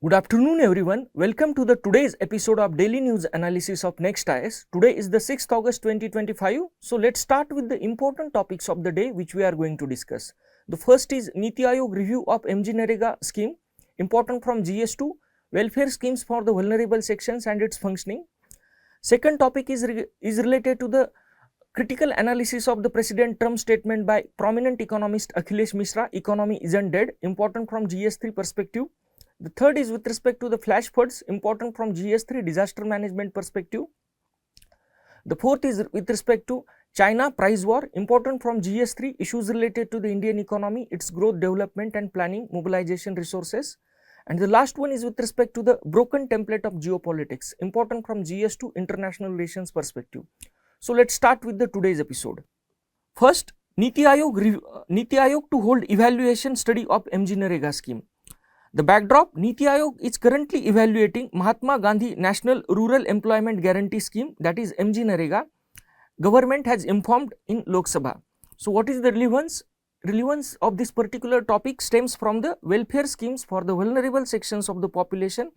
Good afternoon everyone. Welcome to the today's episode of Daily News Analysis of NEXT IAS. Today is the 6th August 2025. So let's start with the important topics of the day which we are going to discuss. The first is NITI Aayog review of MGNREGA scheme, important from GS2, welfare schemes for the vulnerable sections and its functioning. Second topic is related to the critical analysis of the President Trump statement by prominent economist Akhilesh Mishra, economy isn't dead, important from GS3 perspective. The third is with respect to the flash floods, important from GS3 disaster management perspective. The fourth is with respect to China price war, important from GS3, issues related to the Indian economy, its growth, development and planning, mobilization resources. And the last one is with respect to the broken template of geopolitics, important from GS2 international relations perspective. So let's start with the today's episode. First, NITI Aayog to hold evaluation study of MGNREGA scheme. The backdrop: NITI Aayog is currently evaluating Mahatma Gandhi National Rural Employment Guarantee Scheme, that is MGNREGA. Government has informed in Lok Sabha. So what is the relevance? Relevance of this particular topic stems from the welfare schemes for the vulnerable sections of the population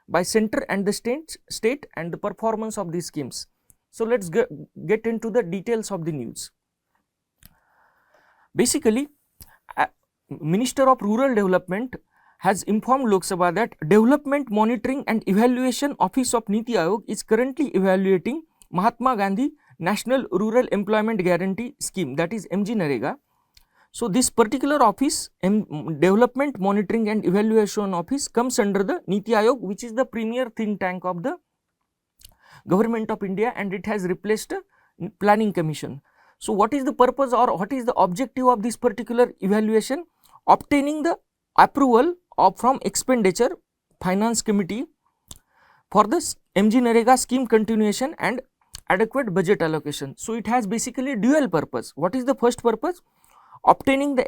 by center and the state and the performance of these schemes. So let's get into the details of the news. Basically, Minister of Rural Development has informed Lok Sabha that Development Monitoring and Evaluation Office of NITI Aayog is currently evaluating Mahatma Gandhi National Rural Employment Guarantee Scheme, that is MGNREGA. So this particular office, Development Monitoring and Evaluation Office, comes under the NITI Aayog, which is the premier think tank of the Government of India, and it has replaced a Planning Commission. So what is the purpose or what is the objective of this particular evaluation? Obtaining the approval from Expenditure Finance Committee for the MGNREGA scheme continuation and adequate budget allocation. So it has basically dual purpose. What is the first purpose? Obtaining the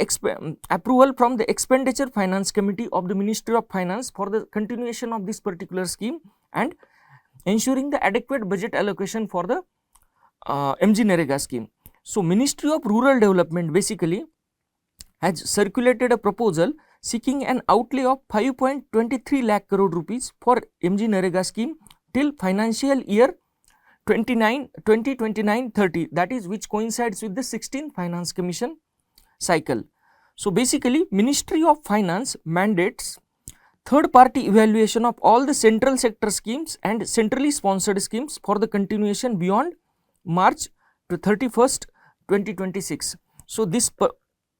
approval from the Expenditure Finance Committee of the Ministry of Finance for the continuation of this particular scheme and ensuring the adequate budget allocation for the MGNREGA scheme. So Ministry of Rural Development basically has circulated a proposal seeking an outlay of 5.23 lakh crore rupees for MGNREGA scheme till financial year 2029-30, that is which coincides with the 16th Finance Commission cycle. So basically Ministry of Finance mandates third party evaluation of all the central sector schemes and centrally sponsored schemes for the continuation beyond March to 31st 2026. So this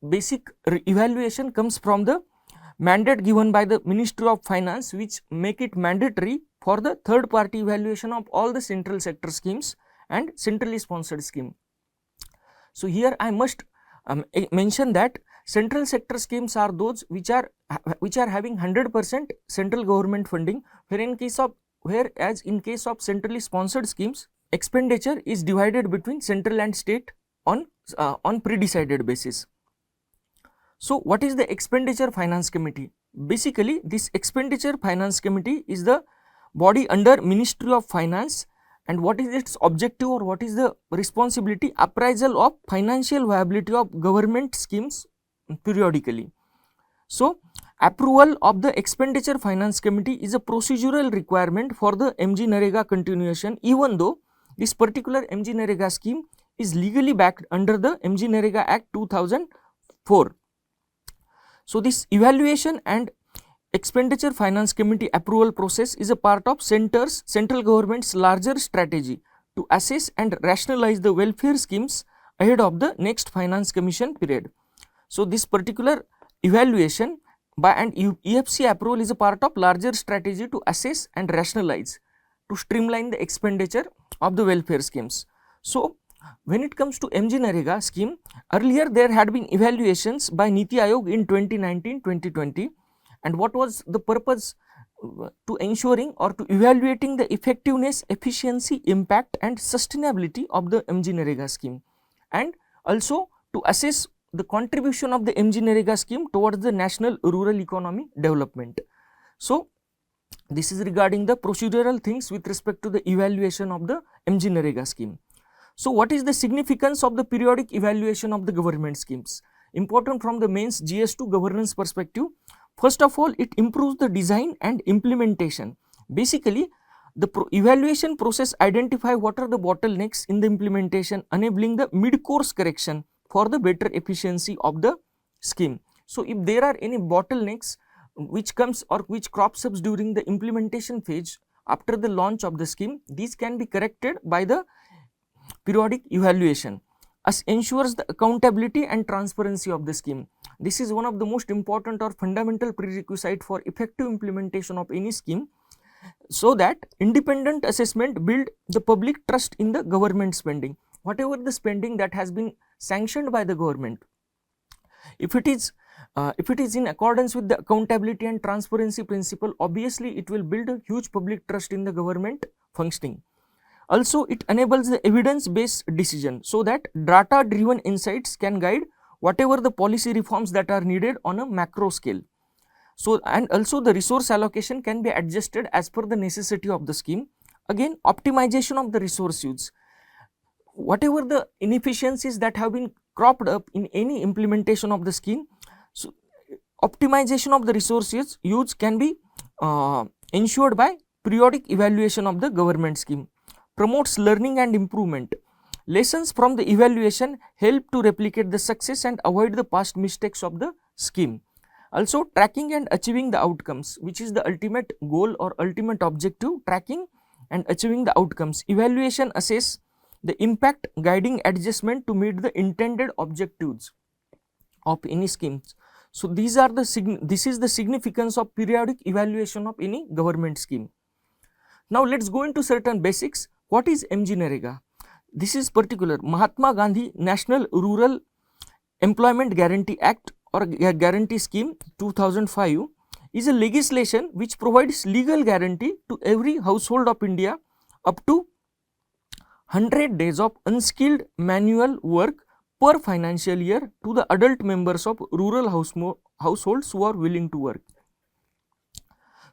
basic evaluation comes from the mandate given by the Ministry of Finance, which make it mandatory for the third party evaluation of all the central sector schemes and centrally sponsored scheme. So here I must mention that central sector schemes are those which are having 100% central government funding, whereas in case of centrally sponsored schemes, expenditure is divided between central and state on pre-decided basis. So what is the Expenditure Finance Committee? Basically this Expenditure Finance Committee is the body under Ministry of Finance, and what is its objective or what is the responsibility? Appraisal of financial viability of government schemes periodically. So approval of the Expenditure Finance Committee is a procedural requirement for the MGNREGA continuation, even though this particular MGNREGA scheme is legally backed under the MGNREGA Act 2004. So this evaluation and Expenditure Finance Committee approval process is a part of central government's larger strategy to assess and rationalize the welfare schemes ahead of the next Finance Commission period. So this particular evaluation and EFC approval is a part of larger strategy to assess and rationalize to streamline the expenditure of the welfare schemes. So when it comes to MGNREGA scheme, earlier there had been evaluations by NITI Aayog in 2019-2020, and what was the purpose? To ensuring or to evaluating the effectiveness, efficiency, impact and sustainability of the MGNREGA scheme, and also to assess the contribution of the MGNREGA scheme towards the national rural economy development. So this is regarding the procedural things with respect to the evaluation of the MGNREGA scheme. So what is the significance of the periodic evaluation of the government schemes? Important from the mains GS2 governance perspective. First of all, it improves the design and implementation. Basically, the evaluation process identify what are the bottlenecks in the implementation, enabling the mid-course correction for the better efficiency of the scheme. So, if there are any bottlenecks which comes or which crops up during the implementation phase after the launch of the scheme, these can be corrected by the periodic evaluation, as ensures the accountability and transparency of the scheme. This is one of the most important or fundamental prerequisite for effective implementation of any scheme, so that independent assessment build the public trust in the government spending. Whatever the spending that has been sanctioned by the government, if it is in accordance with the accountability and transparency principle, obviously it will build a huge public trust in the government functioning. Also, it enables the evidence based decision, so that data driven insights can guide whatever the policy reforms that are needed on a macro scale. So, and also the resource allocation can be adjusted as per the necessity of the scheme. Again, optimization of the resource use. Whatever the inefficiencies that have been cropped up in any implementation of the scheme, so optimization of the resources use can be ensured by periodic evaluation of the government scheme. Promotes learning and improvement. Lessons from the evaluation help to replicate the success and avoid the past mistakes of the scheme. Also, tracking and achieving the outcomes, which is the ultimate goal or ultimate objective, tracking and achieving the outcomes. Evaluation assess the impact, guiding adjustment to meet the intended objectives of any schemes. So, this is the significance of periodic evaluation of any government scheme. Now, let us go into certain basics. What is MGNREGA? This is particular Mahatma Gandhi National Rural Employment Guarantee Act or Guarantee Scheme 2005 is a legislation which provides legal guarantee to every household of India up to 100 days of unskilled manual work per financial year to the adult members of rural households who are willing to work.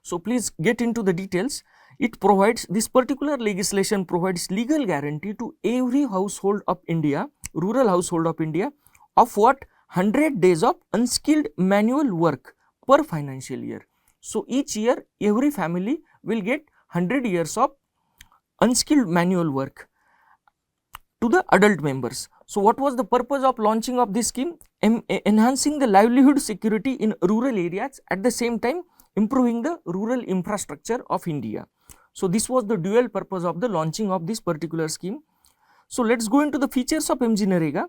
So, please get into the details. It provides, this particular legislation provides legal guarantee to every household of India, rural household of India, of what 100 days of unskilled manual work per financial year. So, each year every family will get 100 years of unskilled manual work to the adult members. So, what was the purpose of launching of this scheme? Enhancing the livelihood security in rural areas, at the same time improving the rural infrastructure of India. So, this was the dual purpose of the launching of this particular scheme. So, let us go into the features of MGNREGA.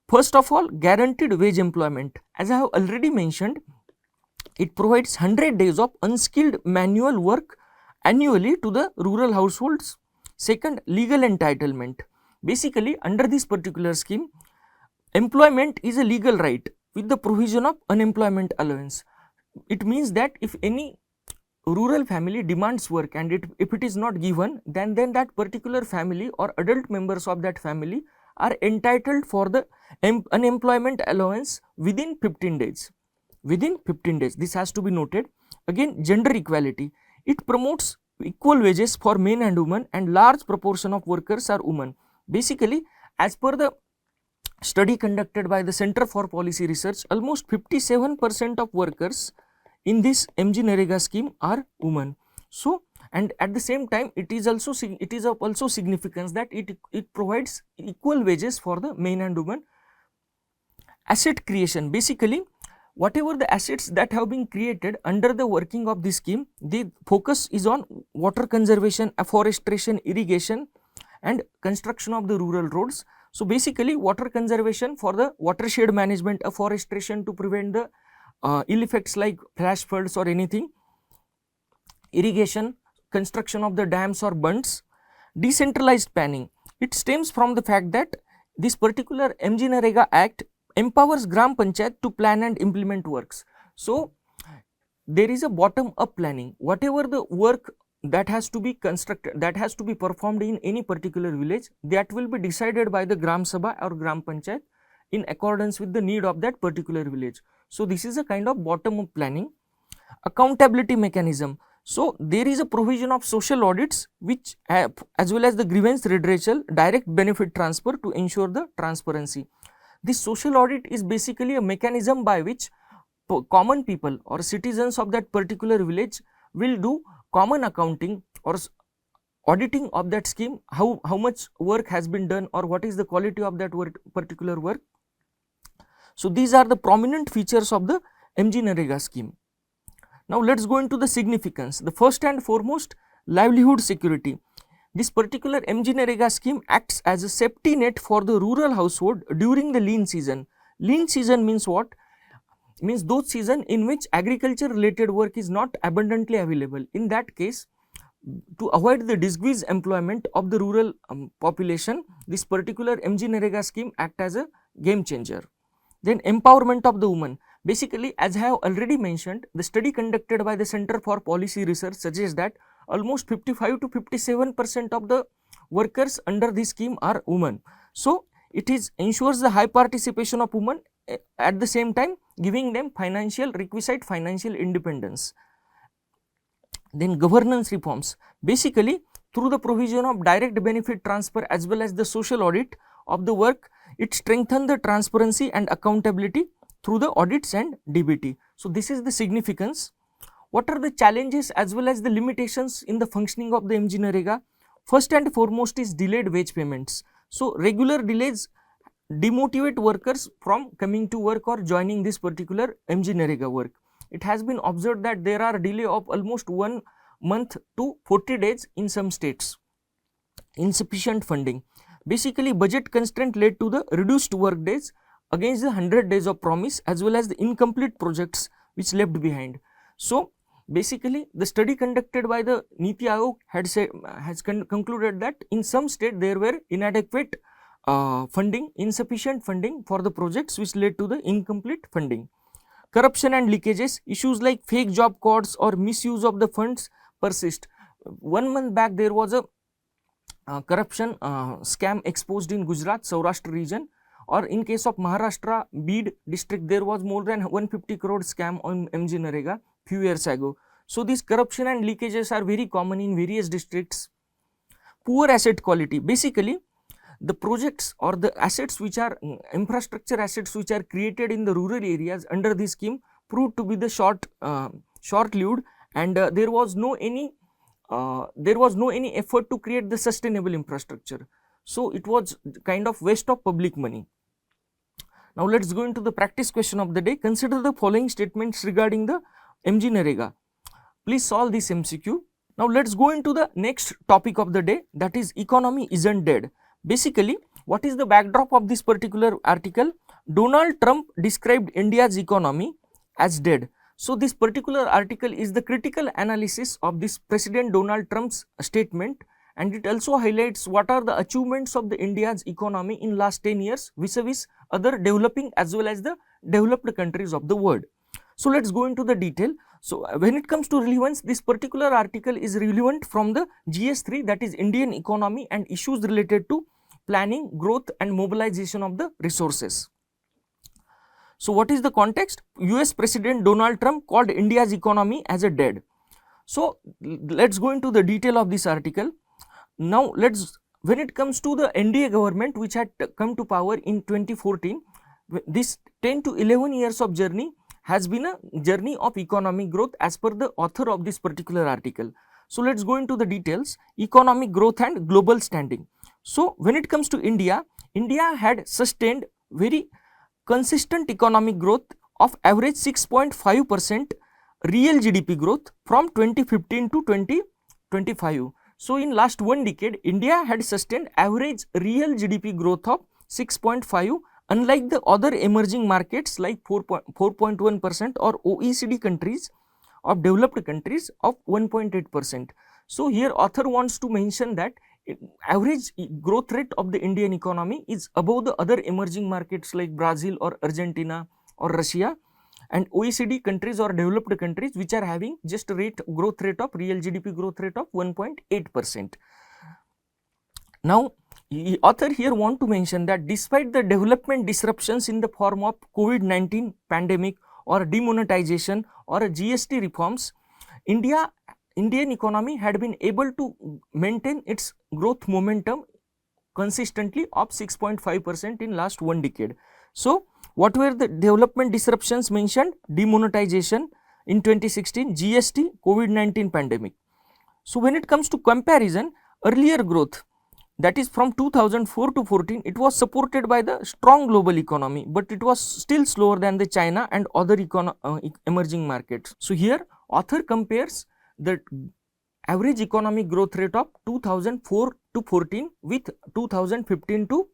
First of all, guaranteed wage employment. As I have already mentioned, it provides 100 days of unskilled manual work annually to the rural households. Second, legal entitlement. Basically, under this particular scheme, employment is a legal right with the provision of unemployment allowance. It means that if any rural family demands work and if it is not given, then that particular family or adult members of that family are entitled for the unemployment allowance within 15 days. Within 15 days, this has to be noted. Again, gender equality. It promotes equal wages for men and women, and large proportion of workers are women. Basically, as per the study conducted by the Center for Policy Research, almost 57% of workers in this MGNREGA scheme are women. So, and at the same time, it is of also significance that it provides equal wages for the men and women. Asset creation. Basically, whatever the assets that have been created under the working of this scheme, the focus is on water conservation, afforestation, irrigation and construction of the rural roads. So, basically water conservation for the watershed management, afforestation to prevent the ill effects like flash floods or anything, irrigation, construction of the dams or bunds. Decentralized planning. It stems from the fact that this particular MGNREGA Act empowers Gram Panchayat to plan and implement works. So, there is a bottom up planning. Whatever the work that has to be constructed, that has to be performed in any particular village, that will be decided by the Gram Sabha or Gram Panchayat in accordance with the need of that particular village. So, this is a kind of bottom up planning. Accountability mechanism. So, there is a provision of social audits which as well as the grievance redressal, direct benefit transfer to ensure the transparency. This social audit is basically a mechanism by which common people or citizens of that particular village will do common accounting or auditing of that scheme, how much work has been done or what is the quality of that particular work. So these are the prominent features of the MGNREGA scheme. Now let's go into the significance. The first and foremost, livelihood security. This particular MGNREGA scheme acts as a safety net for the rural household during the lean season. Lean season means what? Means those season in which agriculture related work is not abundantly available. In that case, to avoid the disguised employment of the rural population, this particular MGNREGA scheme act as a game changer. Then empowerment of the woman. Basically, as I have already mentioned, the study conducted by the Center for Policy Research suggests that almost 55 to 57% of the workers under this scheme are women. So it ensures the high participation of women, at the same time giving them requisite financial independence. Then governance reforms. Basically, through the provision of direct benefit transfer as well as the social audit of the work, it strengthens the transparency and accountability through the audits and DBT. So this is the significance. What are the challenges as well as the limitations in the functioning of the MGNREGA? First and foremost is delayed wage payments. So regular delays demotivate workers from coming to work or joining this particular MGNREGA work. It has been observed that there are delay of almost 1 month to 40 days in some states. Insufficient funding. Basically, budget constraint led to the reduced work days against the 100 days of promise as well as the incomplete projects which left behind. So basically, the study conducted by the NITI Aayog has concluded that in some state there were inadequate insufficient funding for the projects which led to the incomplete funding. Corruption and leakages. Issues like fake job codes or misuse of the funds persist. 1 month back there was a corruption scam exposed in Gujarat, Saurashtra region, or in case of Maharashtra, Beed district, there was more than 150 crore scam on MGNREGA few years ago. So these corruption and leakages are very common in various districts. Poor asset quality. Basically, the projects or the assets which are infrastructure assets which are created in the rural areas under this scheme proved to be the short-lived, and there was no any effort to create the sustainable infrastructure. So it was kind of waste of public money. Now let's go into the practice question of the day. Consider the following statements regarding the MGNREGA. Please solve this MCQ. Now let's go into the next topic of the day, that is economy isn't dead. Basically, what is the backdrop of this particular article? Donald Trump described India's economy as dead. So this particular article is the critical analysis of this President Donald Trump's statement, and it also highlights what are the achievements of the India's economy in last 10 years vis-a-vis other developing as well as the developed countries of the world. So let's go into the detail. So when it comes to relevance, this particular article is relevant from the GS3, that is Indian economy and issues related to planning, growth and mobilization of the resources. So what is the context? US President Donald Trump called India's economy as a dead. So let's go into the detail of this article. Now when it comes to the NDA government which had come to power in 2014, this 10 to 11 years of journey has been a journey of economic growth as per the author of this particular article. So let's go into the details. Economic growth and global standing. So when it comes to India, India had sustained very consistent economic growth of average 6.5% real GDP growth from 2015 to 2025. So in last 1 decade, India had sustained average real GDP growth of 6.5, unlike the other emerging markets like 4.1% or OECD countries of developed countries of 1.8%. So here author wants to mention that average growth rate of the Indian economy is above the other emerging markets like Brazil or Argentina or Russia, and OECD countries or developed countries which are having just a growth rate of real GDP growth rate of 1.8%. Now author here want to mention that despite the development disruptions in the form of COVID-19 pandemic or demonetization or GST reforms, Indian economy had been able to maintain its growth momentum consistently of 6.5% in last 1 decade. So What were the development disruptions mentioned? Demonetization in 2016, GST, COVID-19 pandemic. So when it comes to comparison, earlier growth, that is from 2004 to 14, it was supported by the strong global economy, but it was still slower than the China and other emerging markets. So here author compares the average economic growth rate of 2004 to 14 with 2015 to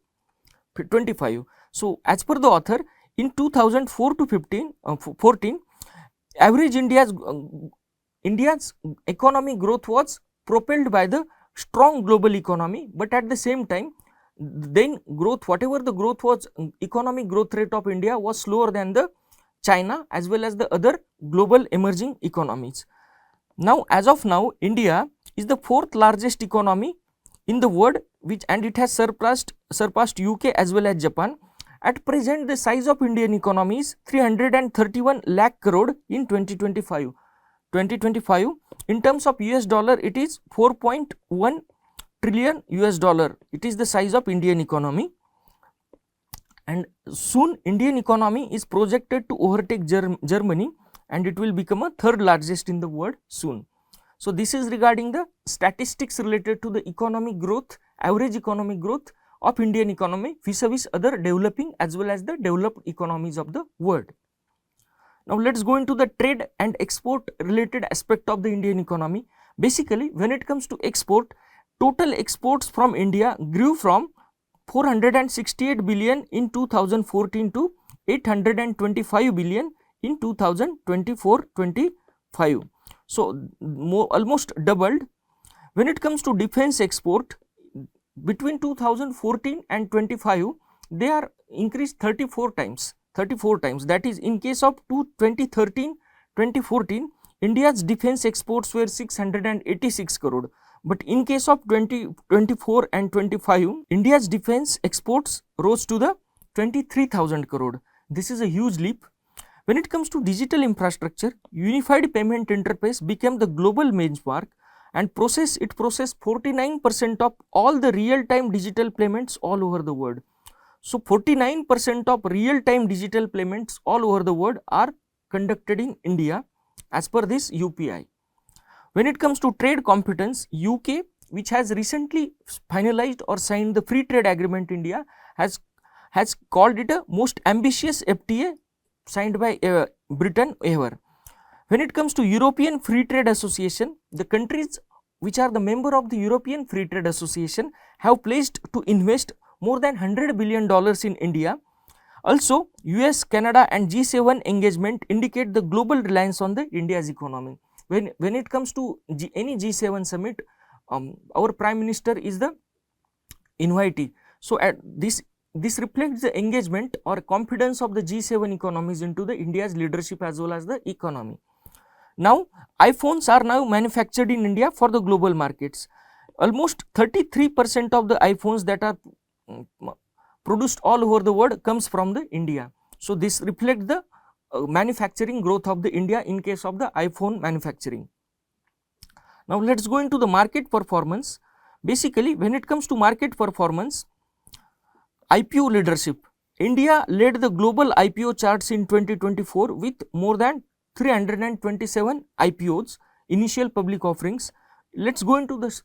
25. So as per the author, in 2004 to 14, average India's economic growth was propelled by the strong global economy, but at the same time, then growth, whatever the growth was, economic growth rate of India was slower than the China as well as the other global emerging economies. Now, as of now, India is the fourth largest economy in the world, and it has surpassed UK as well as Japan. At present, the size of Indian economy is 331 lakh crore in 2025. In terms of US dollar, it is 4.1 trillion US dollar. It is the size of Indian economy, and soon Indian economy is projected to overtake Germany, and it will become a third largest in the world soon. So this is regarding the statistics related to the economic growth, average economic growth of Indian economy vis-a-vis other developing as well as the developed economies of the world. Now let us go into the trade and export related aspect of the Indian economy. Basically, when it comes to export, total exports from India grew from 468 billion in 2014 to 825 billion in 2024-25. So almost doubled. When it comes to defense export, between 2014 and 25, they are increased 34 times. That is, in case of 2013-2014, India's defense exports were 686 crore. But in case of 2024 and 25, India's defense exports rose to the 23,000 crore. This is a huge leap. When it comes to digital infrastructure, Unified Payment Interface became the global benchmark and processed 49% of all the real-time digital payments all over the world. So 49% of real-time digital payments all over the world are conducted in India as per this UPI. When it comes to trade competence, UK, which has recently finalized or signed the free trade agreement India, has called it a most ambitious FTA signed by Britain ever. When it comes to European Free Trade Association, the countries which are the member of the European Free Trade Association have pledged to invest more than $100 billion in India. Also, US, Canada and G7 engagement indicate the global reliance on the India's economy. When it comes to any G7 summit, our Prime Minister is the invitee. So, this reflects the engagement or confidence of the G7 economies into the India's leadership as well as the economy. Now, iPhones are now manufactured in India for the global markets. Almost 33% of the iPhones that are produced all over the world comes from the India. So this reflects the manufacturing growth of the India in case of the iPhone manufacturing. Now let us go into the market performance. Basically, when it comes to market performance, IPO leadership, India led the global IPO charts in 2024 with more than 327 IPOs, initial public offerings. Let's go into the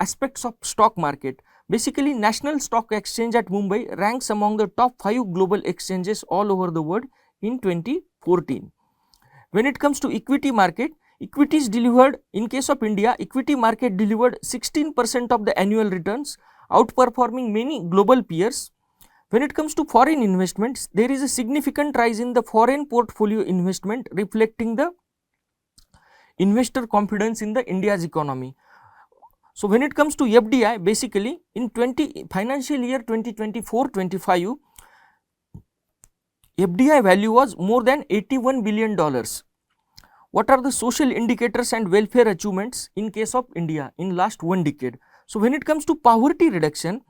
aspects of stock market. Basically, National Stock Exchange at Mumbai ranks among the top 5 global exchanges all over the world in 2014. When it comes to equity market, equities delivered, in case of India, equity market delivered 16% of the annual returns, outperforming many global peers. When it comes to foreign investments, there is a significant rise in the foreign portfolio investment, reflecting the investor confidence in the India's economy. So when it comes to FDI, basically in financial year 2024-25, FDI value was more than $81 billion. What are the social indicators and welfare achievements in case of India in last one decade? So when it comes to poverty reduction,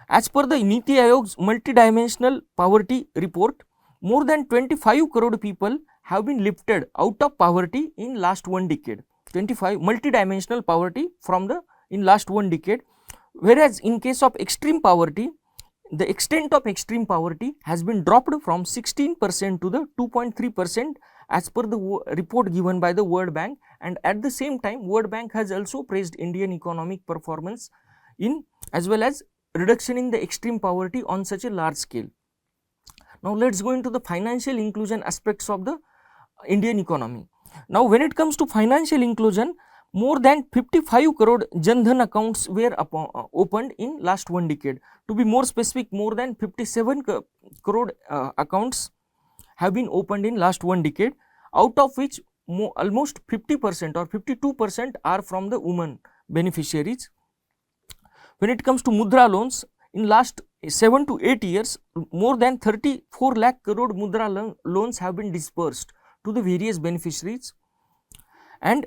as per the NITI Aayog's multidimensional poverty report, more than 25 crore people have been lifted out of poverty in last one decade. 25 multidimensional poverty in last one decade, whereas in case of extreme poverty, the extent of extreme poverty has been dropped from 16% to the 2.3% as per the report given by the World Bank, and at the same time World Bank has also praised Indian economic performance in as well as reduction in the extreme poverty on such a large scale. Now let us go into the financial inclusion aspects of the Indian economy. Now when it comes to financial inclusion, more than 55 crore Jan Dhan accounts were opened in last one decade. To be more specific, more than 57 crore accounts have been opened in last one decade, out of which almost 50% or 52% are from the women beneficiaries. When it comes to Mudra loans, in last 7 to 8 years, more than 34 lakh crore Mudra loans have been dispersed to the various beneficiaries. And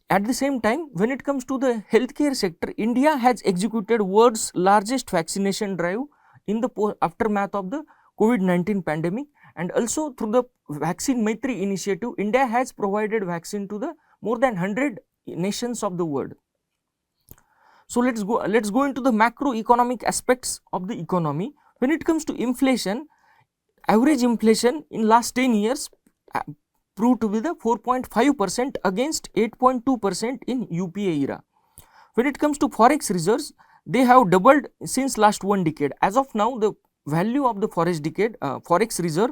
at the same time, when it comes to the healthcare sector, India has executed world's largest vaccination drive in the aftermath of the COVID-19 pandemic, and also through the Vaccine Maitri initiative, India has provided vaccine to the more than 100 nations of the world. So let's go into the macroeconomic aspects of the economy. When it comes to inflation, average inflation in last 10 years proved to be the 4.5% against 8.2% in UPA era. When it comes to forex reserves, they have doubled since last one decade. As of now, the value of the forex reserve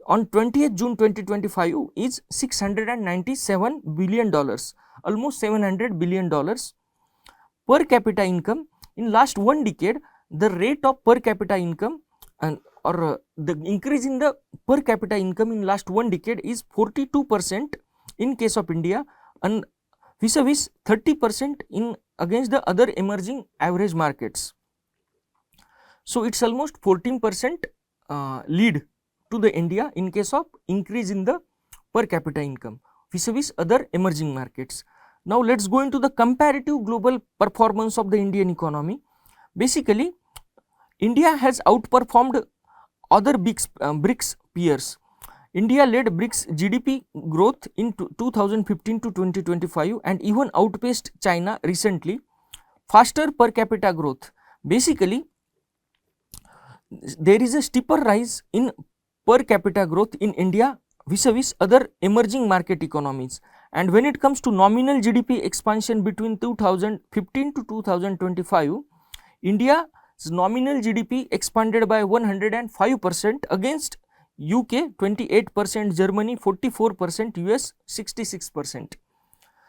on 20th June 2025 is $697 billion, almost $700 billion. Per capita income, in last one decade, the rate of per capita income the increase in the per capita income in last one decade is 42% in case of India, and vis-a-vis 30% in against the other emerging average markets. So it's almost 14% lead to the India in case of increase in the per capita income vis-a-vis other emerging markets. Now let's go into the comparative global performance of the Indian economy. Basically, India has outperformed other BRICS peers. India led BRICS GDP growth in 2015 to 2025 and even outpaced China recently. Faster per capita growth. Basically, there is a steeper rise in per capita growth in India vis-a-vis other emerging market economies. And when it comes to nominal GDP expansion between 2015 to 2025, India's nominal GDP expanded by 105% against UK 28%, Germany 44%, US 66%.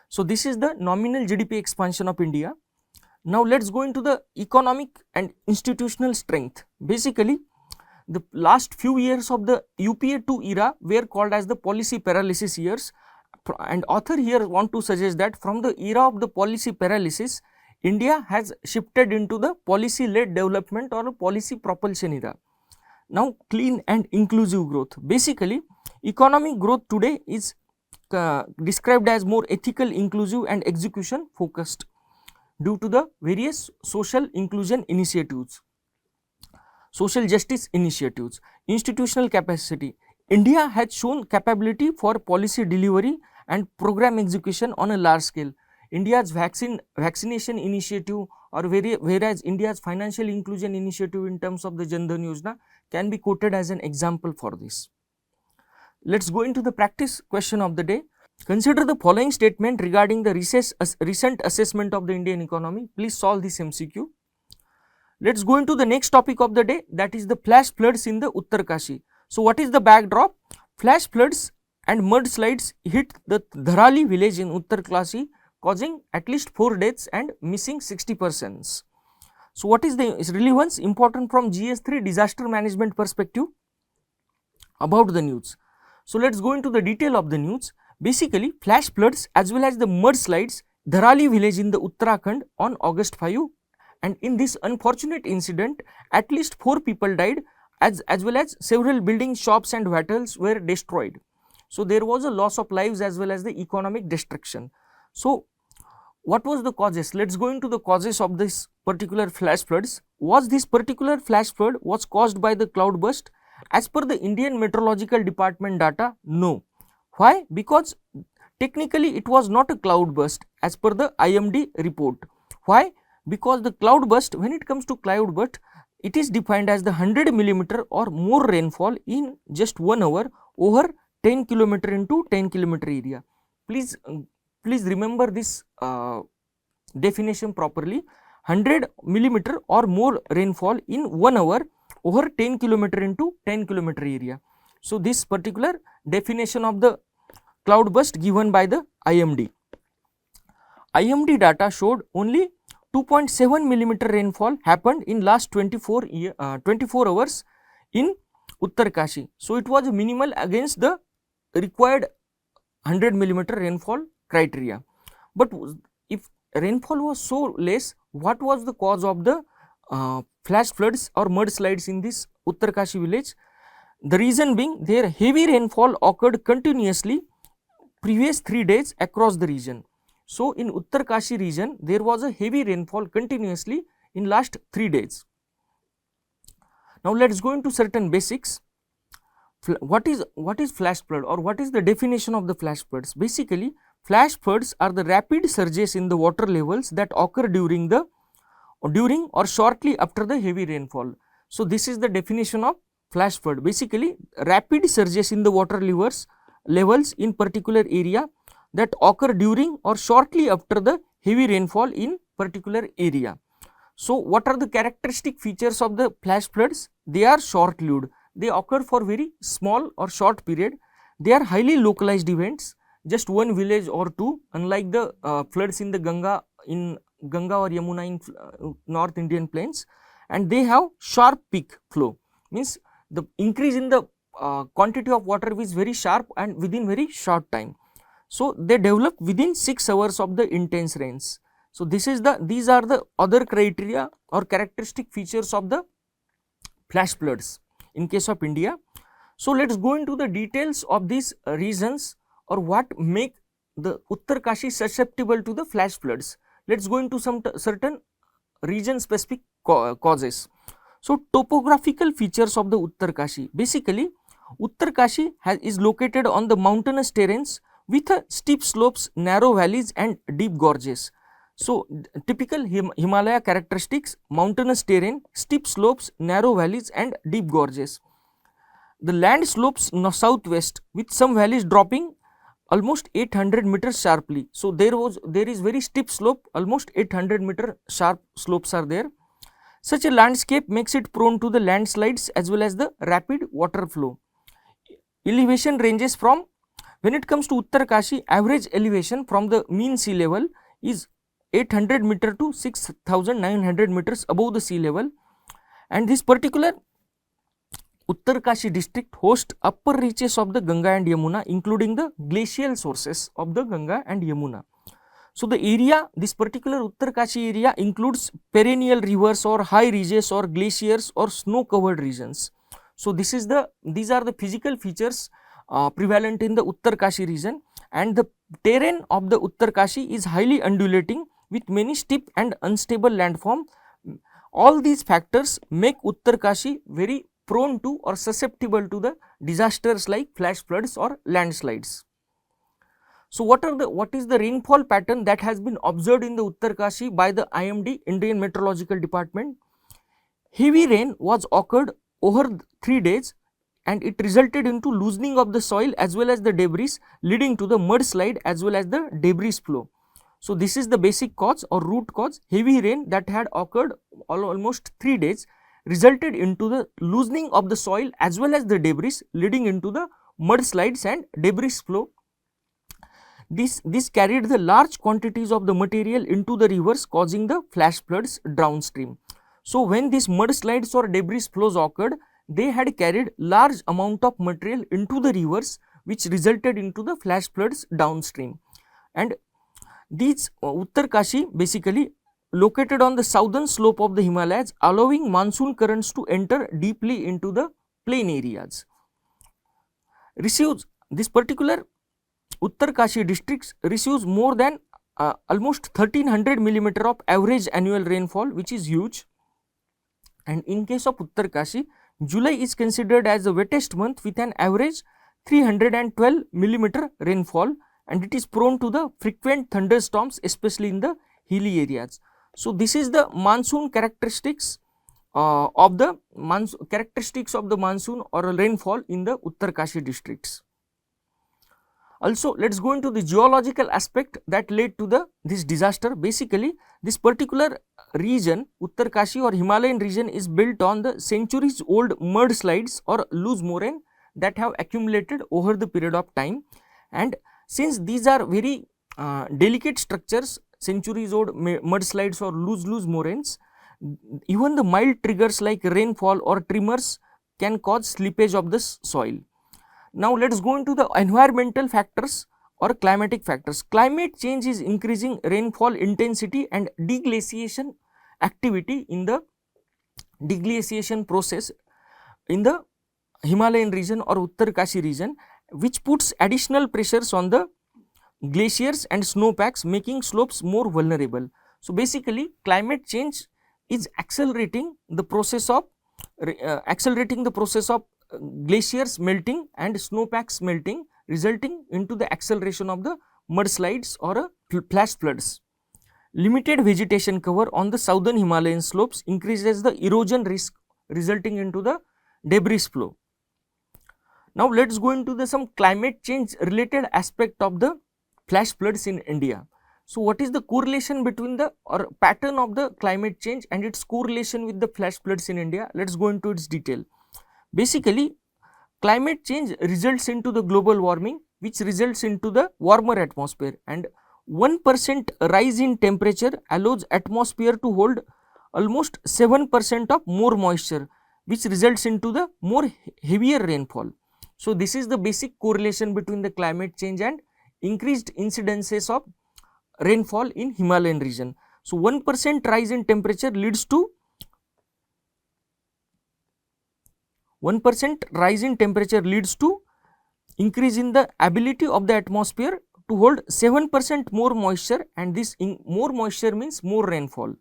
So this is the nominal GDP expansion of India. Now let's go into the economic and institutional strength. Basically, the last few years of the UPA 2 era were called as the policy paralysis years, and author here want to suggest that from the era of the policy paralysis, India has shifted into the policy led development or policy propulsion era. Now clean and inclusive growth. Basically, economic growth today is described as more ethical, inclusive and execution focused due to the various social inclusion initiatives, social justice initiatives. Institutional capacity. India has shown capability for policy delivery and program execution on a large scale. India's vaccination initiative, or whereas India's financial inclusion initiative in terms of the Jan Dhan Yojana can be quoted as an example for this. Let's go into the practice question of the day. Consider the following statement regarding the recent assessment of the Indian economy. Please solve this MCQ. Let's go into the next topic of the day, that is the flash floods in the Uttarkashi. So what is the backdrop? Flash floods and mudslides hit the Dharali village in Uttarkashi, causing at least 4 deaths and missing 60 persons. So what is the relevance important from GS3 disaster management perspective about the news? So let's go into the detail of the news. Basically, flash floods as well as the mudslides Dharali village in the Uttarakhand on August 5, and in this unfortunate incident at least 4 people died as well as several buildings, shops and hotels were destroyed. So there was a loss of lives as well as the economic destruction. So what was the causes? Let's go into the causes of this particular flash floods. Was this particular flash flood was caused by the cloud burst? As per the Indian Meteorological Department data, no. Why? Because technically it was not a cloud burst as per the IMD report. Why? Because the cloud burst, when it comes to cloud burst, it is defined as the 100 millimeter or more rainfall in just 1 hour over 10 kilometer into 10 kilometer area. Please remember this definition properly. 100 millimeter or more rainfall in 1 hour over 10 kilometer into 10 kilometer area. So this particular definition of the cloud burst given by the IMD. IMD data showed only 2.7 millimeter rainfall happened in last 24 hours in Uttarkashi. So it was minimal against the required 100 millimeter rainfall criteria. But if rainfall was so less, what was the cause of the flash floods or mudslides in this Uttarkashi village? The reason being, their heavy rainfall occurred continuously previous 3 days across the region. So in Uttarkashi region, there was a heavy rainfall continuously in last 3 days. Now let us go into certain basics. What is flash flood, or what is the definition of the flash floods? Basically, flash floods are the rapid surges in the water levels that occur during or shortly after the heavy rainfall. So this is the definition of flash flood. Basically, rapid surges in the water levels in particular area that occur during or shortly after the heavy rainfall in particular area. So what are the characteristic features of the flash floods? They are short-lived. They occur for very small or short period. They are highly localized events, just one village or two, unlike the floods in the Ganga or Yamuna in North Indian plains, and they have sharp peak flow. Means the increase in the quantity of water is very sharp and within very short time. So they develop within 6 hours of the intense rains. So these are the other criteria or characteristic features of the flash floods in case of India. So let us go into the details of these reasons or what make the Uttarkashi susceptible to the flash floods. Let us go into some certain region specific causes. So topographical features of the Uttarkashi. Basically, Uttarkashi is located on the mountainous terrains with steep slopes, narrow valleys and deep gorges. So typical Himalaya characteristics: mountainous terrain, steep slopes, narrow valleys and deep gorges. The land slopes southwest with some valleys dropping almost 800 meters sharply. So there is very steep slope, almost 800 meter sharp slopes are there. Such a landscape makes it prone to the landslides as well as the rapid water flow. Elevation ranges from, when it comes to Uttarkashi, average elevation from the mean sea level is 800 meter to 6,900 meters above the sea level, and this particular Uttarkashi district hosts upper reaches of the Ganga and Yamuna, including the glacial sources of the Ganga and Yamuna. So the area, this particular Uttarkashi area includes perennial rivers or high ridges or glaciers or snow covered regions. So these are the physical features prevalent in the Uttarkashi region, and the terrain of the Uttarkashi is highly undulating with many steep and unstable landform. All these factors make Uttarkashi very prone to or susceptible to the disasters like flash floods or landslides. So what is the rainfall pattern that has been observed in the Uttarkashi by the IMD, Indian Meteorological Department? Heavy rain was occurred over 3 days, and it resulted into loosening of the soil as well as the debris, leading to the mudslide as well as the debris flow. So this is the basic cause or root cause. Heavy rain that had occurred almost 3 days resulted into the loosening of the soil as well as the debris, leading into the mudslides and debris flow. This carried the large quantities of the material into the rivers, causing the flash floods downstream. So when these mudslides or debris flows occurred, they had carried large amount of material into the rivers, which resulted into the flash floods downstream. And these Uttarkashi basically located on the southern slope of the Himalayas, allowing monsoon currents to enter deeply into the plain areas. This particular Uttarkashi districts receives more than almost 1300 millimeter of average annual rainfall, which is huge. And in case of Uttarkashi, July is considered as the wettest month with an average 312 millimeter rainfall, and it is prone to the frequent thunderstorms, especially in the hilly areas. So this is the monsoon characteristics of the characteristics of the monsoon or rainfall in the Uttarkashi districts. Also, let us go into the geological aspect that led to this disaster. Basically, this particular region, Uttarkashi or Himalayan region, is built on the centuries old mudslides or loose moraine that have accumulated over the period of time. And since these are very delicate structures, centuries old mudslides or loose moraines, even the mild triggers like rainfall or tremors can cause slippage of the soil. Now, let us go into the environmental factors or climatic factors. Climate change is increasing rainfall intensity and deglaciation activity in the deglaciation process in the Himalayan region or Uttarkashi region, which puts additional pressures on the glaciers and snowpacks, making slopes more vulnerable. So, basically climate change is accelerating the process of glaciers melting and snowpacks melting, resulting into the acceleration of the mudslides or flash floods. Limited vegetation cover on the southern Himalayan slopes increases the erosion risk, resulting into the debris flow. Now, let us go into some climate change related aspect of the flash floods in India. So, what is the correlation between the or pattern of the climate change and its correlation with the flash floods in India? Let us go into its detail. Basically, climate change results into the global warming, which results into the warmer atmosphere, and 1% rise in temperature allows atmosphere to hold almost 7% of more moisture, which results into the more heavier rainfall. So, this is the basic correlation between the climate change and increased incidences of rainfall in Himalayan region. So, 1% rise in temperature leads to 1% rise in temperature leads to increase in the ability of the atmosphere to hold 7% more moisture, and this more moisture means more rainfall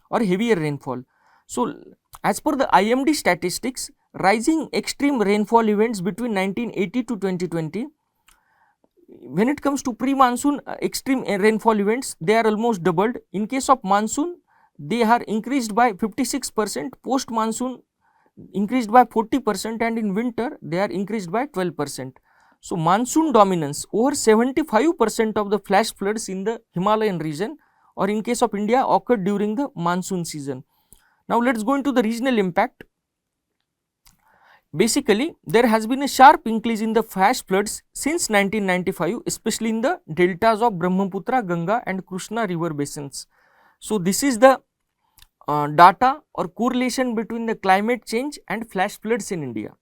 or heavier rainfall. So, as per the IMD statistics, rising extreme rainfall events between 1980 to 2020, when it comes to pre-monsoon extreme rainfall events, they are almost doubled. In case of monsoon, they are increased by 56%, post-monsoon increased by 40%, and in winter they are increased by 12%. So, monsoon dominance over 75% of the flash floods in the Himalayan region or in case of India occurred during the monsoon season. Now, let us go into the regional impact. Basically, there has been a sharp increase in the flash floods since 1995, especially in the deltas of Brahmaputra, Ganga and Krishna river basins. So, this is the data or correlation between the climate change and flash floods in India.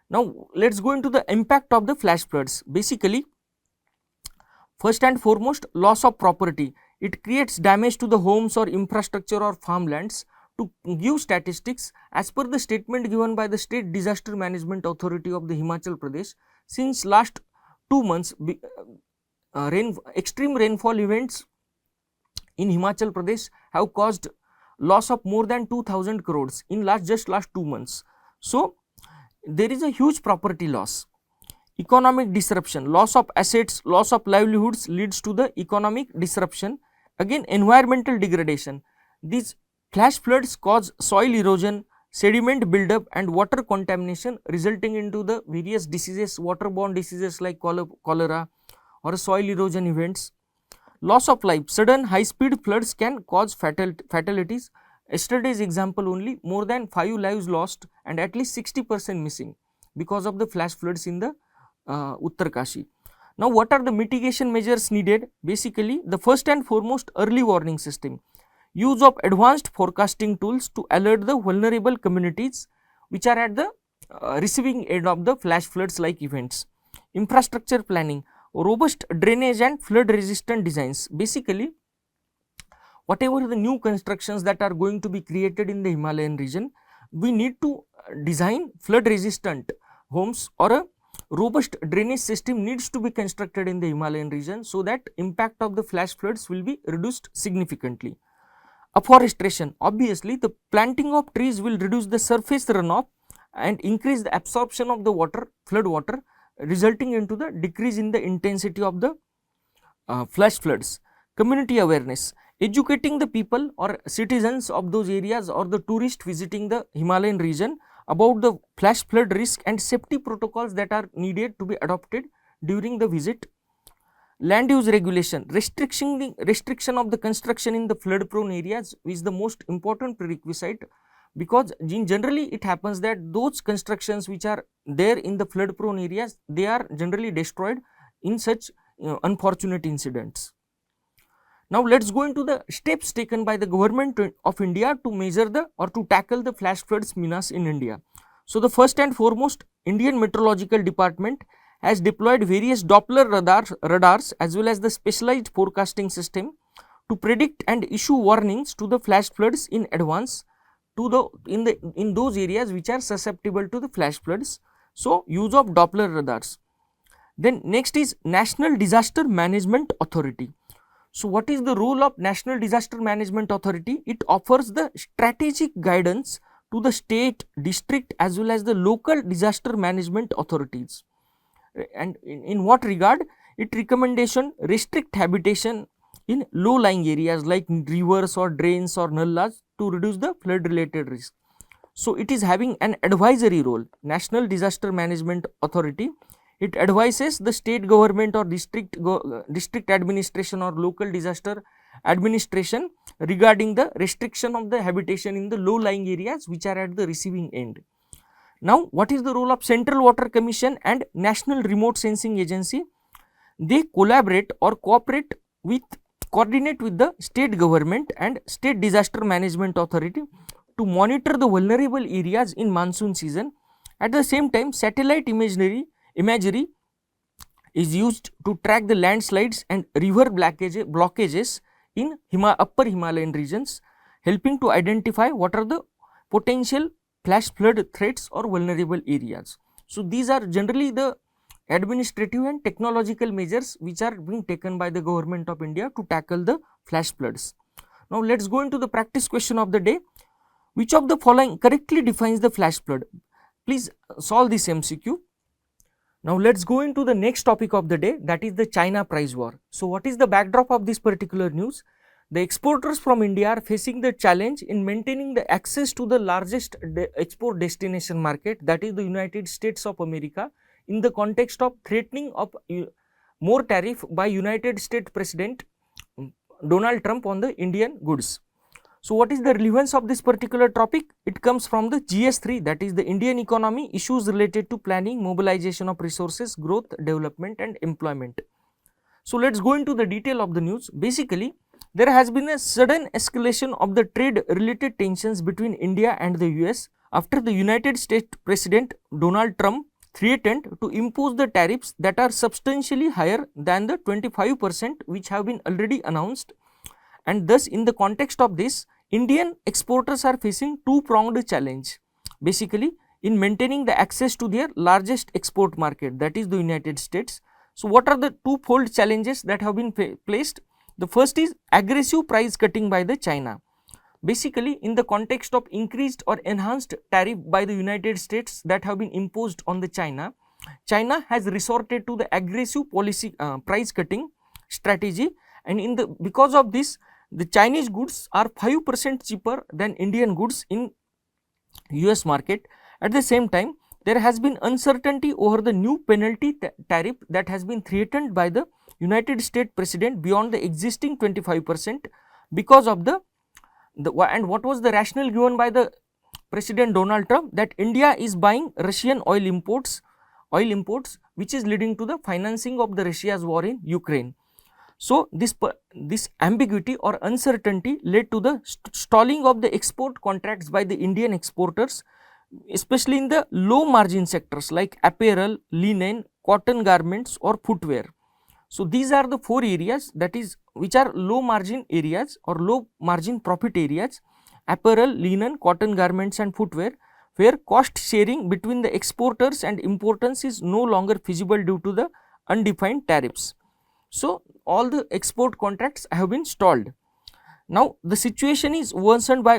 Now, let us go into the impact of the flash floods. Basically, first and foremost, loss of property. It creates damage to the homes or infrastructure or farmlands. To give statistics, as per the statement given by the State Disaster Management Authority of the Himachal Pradesh, since last 2 months, extreme rainfall events in Himachal Pradesh have caused loss of more than 2000 crores in last 2 months. So, there is a huge property loss. Economic disruption, loss of assets, loss of livelihoods leads to the economic disruption. Again, environmental degradation. These flash floods cause soil erosion, sediment buildup and water contamination, resulting into the various diseases, waterborne diseases like cholera or soil erosion events. Loss of life, sudden high speed floods can cause fatalities. Yesterday's example only, more than 5 lives lost and at least 60% missing because of the flash floods in the Uttarkashi. Now, what are the mitigation measures needed? Basically, the first and foremost, early warning system. Use of advanced forecasting tools to alert the vulnerable communities which are at the receiving end of the flash floods like events. Infrastructure planning, robust drainage and flood resistant designs. Basically, whatever the new constructions that are going to be created in the Himalayan region, we need to design flood resistant homes, or a robust drainage system needs to be constructed in the Himalayan region, so that impact of the flash floods will be reduced significantly. Afforestation, obviously the planting of trees will reduce the surface runoff and increase the absorption of the water, flood water, resulting into the decrease in the intensity of the flash floods. Community awareness, educating the people or citizens of those areas or the tourist visiting the Himalayan region about the flash flood risk and safety protocols that are needed to be adopted during the visit. Land use regulation, restriction of the construction in the flood prone areas is the most important prerequisite, because generally it happens that those constructions which are there in the flood prone areas, they are generally destroyed in such unfortunate incidents. Now let us go into the steps taken by the government of India to measure the or to tackle the flash floods menace in India. So the first and foremost, Indian Meteorological Department has deployed various Doppler radars as well as the specialized forecasting system to predict and issue warnings to the flash floods in advance to the in those areas which are susceptible to the flash floods. So use of Doppler radars. Then next is National Disaster Management Authority. So what is the role of National Disaster Management Authority? It offers the strategic guidance to the state, district as well as the local disaster management authorities. And in what regard? It recommendation restrict habitation in low lying areas like rivers or drains or nallas to reduce the flood related risk. So it is having an advisory role. National Disaster Management Authority, it advises the state government or district administration or local disaster administration regarding the restriction of the habitation in the low lying areas which are at the receiving end. Now what is the role of Central Water Commission and National Remote Sensing Agency? They collaborate or coordinate with the state government and state disaster management authority to monitor the vulnerable areas in monsoon season. At the same time, satellite imagery is used to track the landslides and river blockages in upper Himalayan regions, helping to identify what are the potential flash flood threats or vulnerable areas. So these are generally the administrative and technological measures which are being taken by the government of India to tackle the flash floods. Now let us go into the practice question of the day. Which of the following correctly defines the flash flood? Please solve this MCQ. Now let us go into the next topic of the day, that is the China price war. So what is the backdrop of this particular news? The exporters from India are facing the challenge in maintaining the access to the largest export destination market, that is the United States of America, in the context of threatening of more tariff by United States President Donald Trump on the Indian goods. So what is the relevance of this particular topic? It comes from the GS3, that is the Indian economy, issues related to planning, mobilization of resources, growth, development and employment. So let us go into the detail of the news. Basically, there has been a sudden escalation of the trade related tensions between India and the US after the United States President Donald Trump threatened to impose the tariffs that are substantially higher than the 25% which have been already announced. And thus in the context of this, Indian exporters are facing two-pronged challenge, basically in maintaining the access to their largest export market, that is the United States. So what are the twofold challenges that have been placed? The first is aggressive price cutting by the China. Basically in the context of increased or enhanced tariff by the United States that have been imposed on the China has resorted to the aggressive policy price cutting strategy, and because of this, the Chinese goods are 5% cheaper than Indian goods in US market. At the same time, there has been uncertainty over the new penalty tariff that has been threatened by the United States President beyond the existing 25% because of and what was the rationale given by the President Donald Trump? That India is buying Russian oil imports which is leading to the financing of the Russia's war in Ukraine. So this ambiguity or uncertainty led to the stalling of the export contracts by the Indian exporters, especially in the low margin sectors like apparel, linen, cotton garments or footwear. So these are the four areas that is which are low margin areas or low margin profit areas: apparel, linen, cotton garments and footwear, where cost sharing between the exporters and importers is no longer feasible due to the undefined tariffs. So all the export contracts have been stalled. Now the situation is worsened by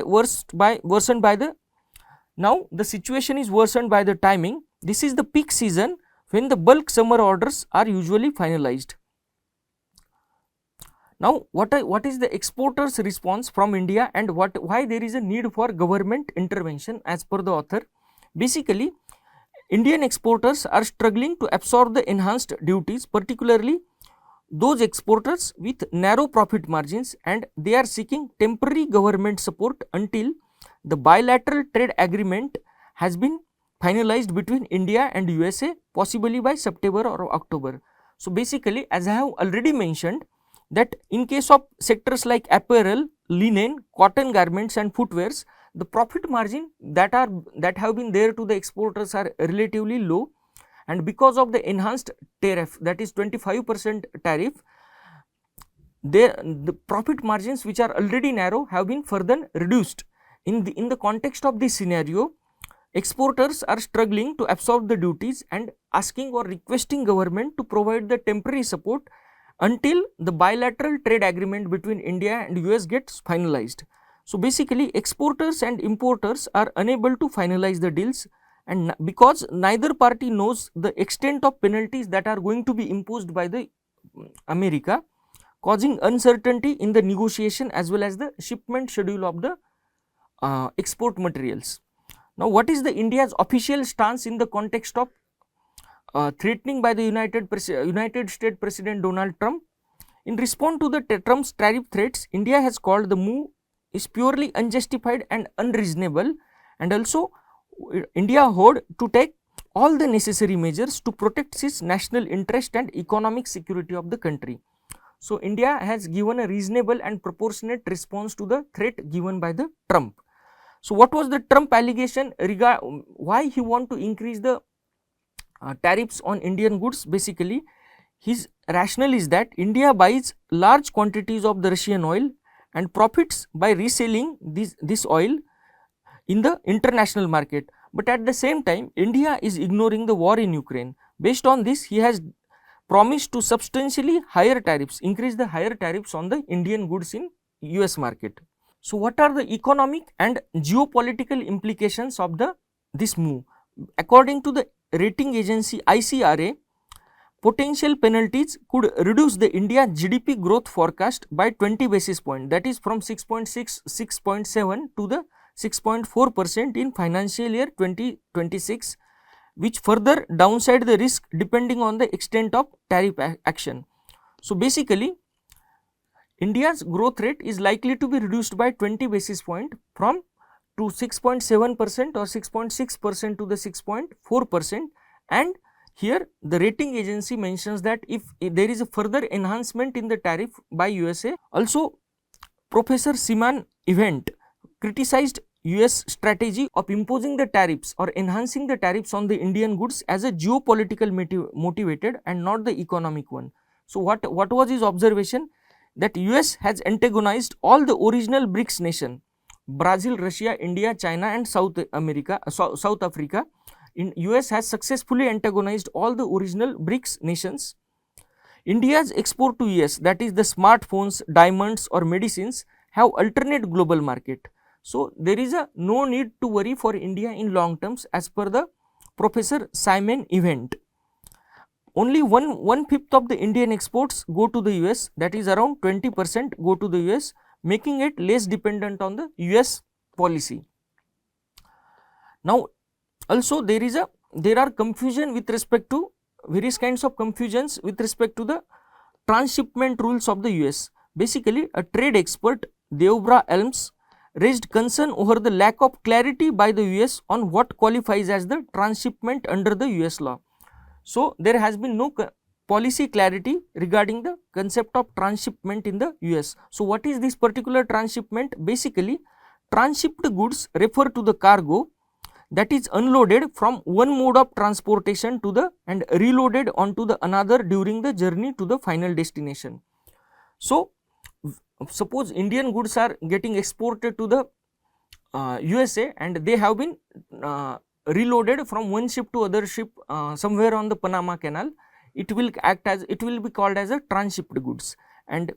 the timing. This is the peak season when the bulk summer orders are usually finalized. Now, what is the exporters' response from India, and why there is a need for government intervention as per the author? Basically, Indian exporters are struggling to absorb the enhanced duties, particularly those exporters with narrow profit margins, and they are seeking temporary government support until the bilateral trade agreement has been finalized between India and USA, possibly by September or October. So, basically, as I have already mentioned, that in case of sectors like apparel, linen, cotton garments and footwears, the profit margin that have been there to the exporters are relatively low, and because of the enhanced tariff, that is 25% tariff, the profit margins which are already narrow have been further reduced. In the context of this scenario, exporters are struggling to absorb the duties and asking or requesting government to provide the temporary support until the bilateral trade agreement between India and US gets finalized. So, basically, exporters and importers are unable to finalize the deals, and because neither party knows the extent of penalties that are going to be imposed by the America, causing uncertainty in the negotiation as well as the shipment schedule of the export materials. Now, what is the India's official stance in the context of threatening by the United States President Donald Trump? In response to the Trump's tariff threats, India has called the move is purely unjustified and unreasonable, and also India vowed to take all the necessary measures to protect its national interest and economic security of the country. So, India has given a reasonable and proportionate response to the threat given by the Trump. So, what was the Trump allegation regarding why he want to increase the tariffs on Indian goods? Basically, his rationale is that India buys large quantities of the Russian oil and profits by reselling this oil in the international market, but at the same time India is ignoring the war in Ukraine. Based on this, he has promised to substantially increase the higher tariffs on the Indian goods in US market. So, what are the economic and geopolitical implications of this move? According to the rating agency ICRA, potential penalties could reduce the India GDP growth forecast by 20 basis points, that is from 6.7 to the 6.4% in financial year 2026, which further downside the risk depending on the extent of tariff action. So, basically, India's growth rate is likely to be reduced by 20 basis point from to 6.7% or 6.6% to the 6.4%, and here the rating agency mentions that if there is a further enhancement in the tariff by USA. Also, Professor Simon Event criticized US strategy of imposing the tariffs or enhancing the tariffs on the Indian goods as a geopolitical motivated and not the economic one. So, what was his observation? That US has antagonized all the original BRICS nation, Brazil, Russia, India, China and South Africa. In US has successfully antagonized all the original BRICS nations. India's export to US, that is the smartphones, diamonds or medicines, have alternate global market. So, there is no need to worry for India in long terms as per the Professor Simon Event. Only one fifth of the Indian exports go to the US, that is around 20% go to the US, making it less dependent on the US policy. Now, also there are confusion with respect to various kinds of confusions with respect to the transshipment rules of the US. Basically, a trade expert, Deobra Elms, raised concern over the lack of clarity by the US on what qualifies as the transshipment under the US law. So, there has been no policy clarity regarding the concept of transshipment in the US. So, what is this particular transshipment? Basically, transshipped goods refer to the cargo that is unloaded from one mode of transportation to the and reloaded onto the another during the journey to the final destination. So, suppose Indian goods are getting exported to the USA and they have been reloaded from one ship to other ship somewhere on the Panama Canal. It will be called as a transshipped goods. And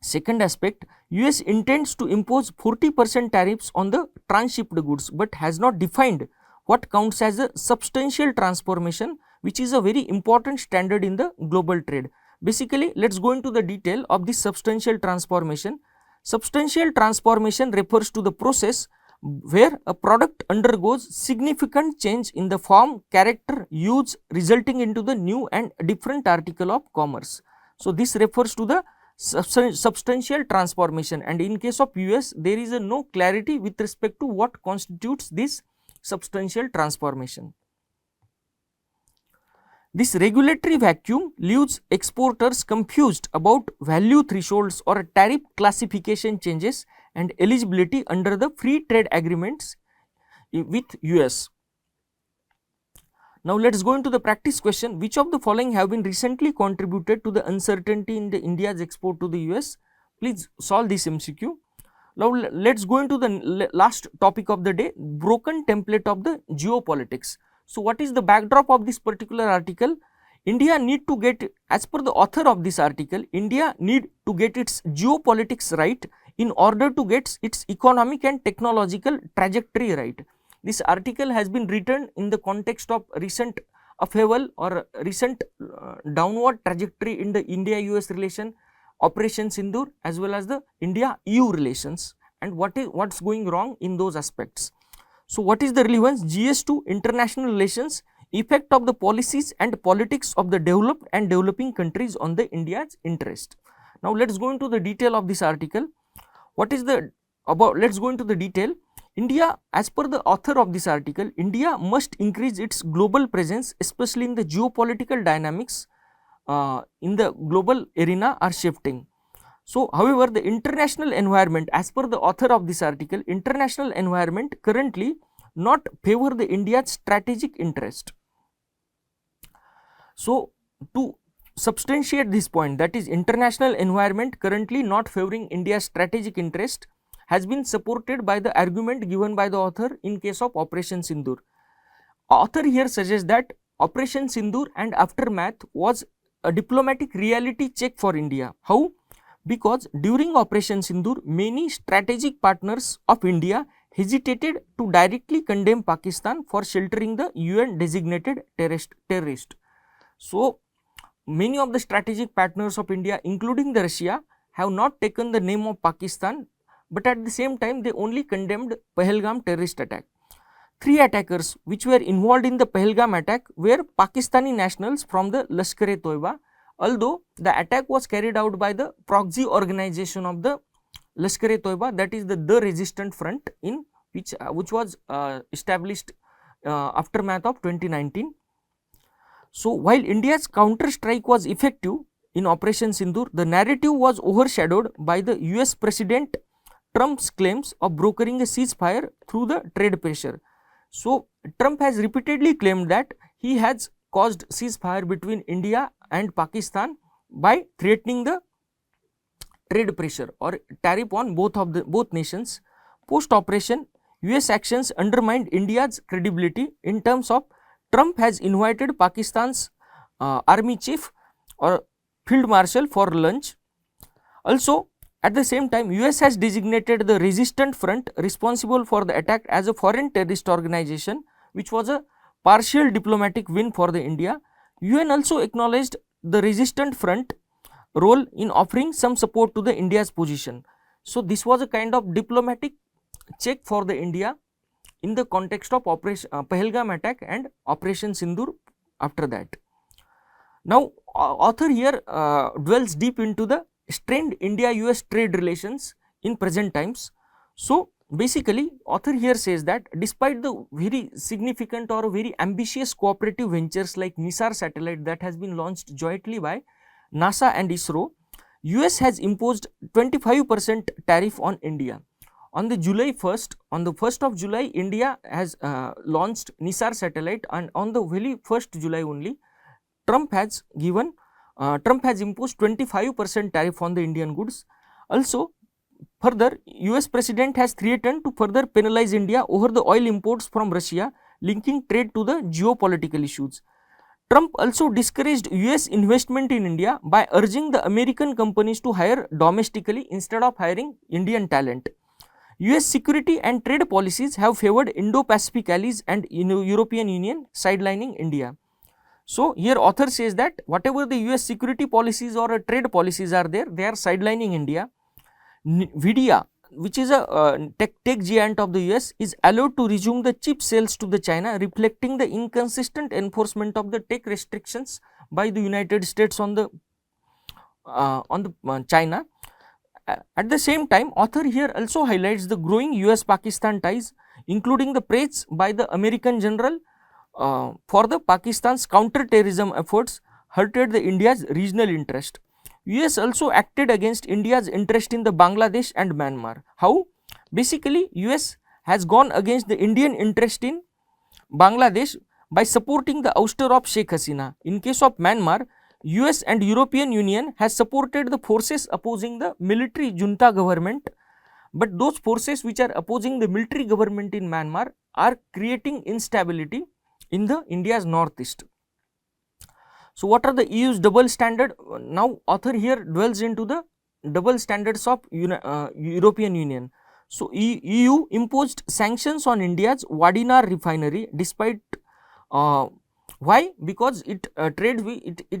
second aspect, US intends to impose 40% tariffs on the transshipped goods, but has not defined what counts as a substantial transformation, which is a very important standard in the global trade. Basically, let's go into the detail of this substantial transformation. Substantial transformation refers to the process where a product undergoes significant change in the form, character, use, resulting into the new and different article of commerce. So, this refers to the substantial transformation, and in case of US, there is no clarity with respect to what constitutes this substantial transformation. This regulatory vacuum leaves exporters confused about value thresholds or tariff classification changes and eligibility under the free trade agreements with US. Now, let us go into the practice question. Which of the following have been recently contributed to the uncertainty in the India's export to the US? Please solve this MCQ. Now, let us go into the last topic of the day, broken template of the geopolitics. So, what is the backdrop of this particular article? India need to get, as per the author of this article, India need to get its geopolitics right in order to get its economic and technological trajectory right. This article has been written in the context of recent upheaval or recent downward trajectory in the India-US relation, Operation Sindoor, as well as the India-EU relations, and what's going wrong in those aspects. So, what is the relevance? GS2 international relations, effect of the policies and politics of the developed and developing countries on the India's interest. Now, let us go into the detail of this article. What is the about? Let us go into the detail. India, as per the author of this article, India must increase its global presence, especially in the geopolitical dynamics in the global arena are shifting. So, however, the international environment, as per the author of this article, international environment currently not favor the India's strategic interest. So, to substantiate this point, that is international environment currently not favoring India's strategic interest, has been supported by the argument given by the author in case of Operation Sindoor. Author here suggests that Operation Sindoor and aftermath was a diplomatic reality check for India. How? Because during Operation Sindoor, many strategic partners of India hesitated to directly condemn Pakistan for sheltering the UN designated terrorist. So, many of the strategic partners of India, including the Russia, have not taken the name of Pakistan, but at the same time they only condemned Pahalgam terrorist attack. 3 attackers which were involved in the Pahalgam attack were Pakistani nationals from the Lashkar-e-Toiba, although the attack was carried out by the proxy organization of the Lashkar-e-Toiba, that is the Resistant Front, in which was established aftermath of 2019. So, while India's counter strike was effective in Operation Sindoor, the narrative was overshadowed by the US President Trump's claims of brokering a ceasefire through the trade pressure. So, Trump has repeatedly claimed that he has caused ceasefire between India and Pakistan by threatening the trade pressure or tariff on both nations. Post operation, US actions undermined India's credibility in terms of Trump has invited Pakistan's army chief or field marshal for lunch. Also, at the same time, US has designated the Resistant Front responsible for the attack as a foreign terrorist organization, which was a partial diplomatic win for the India. UN also acknowledged the Resistant Front role in offering some support to the India's position. So, this was a kind of diplomatic check for the India in the context of Pahalgam attack and Operation Sindoor after that. Now, author here dwells deep into the strained India-US trade relations in present times. So, basically author here says that despite the very significant or very ambitious cooperative ventures like NISAR satellite that has been launched jointly by NASA and ISRO, US has imposed 25% tariff on India. On the 1st of July, India has launched NISAR satellite, and on the very 1st July only, Trump has imposed 25% tariff on the Indian goods. Also, further, US President has threatened to further penalize India over the oil imports from Russia, linking trade to the geopolitical issues. Trump also discouraged US investment in India by urging the American companies to hire domestically instead of hiring Indian talent. US security and trade policies have favored Indo-Pacific allies and European Union sidelining India. So here author says that whatever the US security policies or trade policies are there, they are sidelining India. Nvidia, which is a tech giant of the US, is allowed to resume the chip sales to the China, reflecting the inconsistent enforcement of the tech restrictions by the United States on the China. At the same time, author here also highlights the growing US-Pakistan ties, including the praise by the American general for the Pakistan's counter-terrorism efforts hurted the India's regional interest. US also acted against India's interest in the Bangladesh and Myanmar. How? Basically, US has gone against the Indian interest in Bangladesh by supporting the ouster of Sheikh Hasina. In case of Myanmar, US and European Union has supported the forces opposing the military junta government, but those forces which are opposing the military government in Myanmar are creating instability in the India's northeast. So what are the EU's double standard? Now author here dwells into the double standards of European Union. So EU imposed sanctions on India's Wadinar refinery despite why? Because it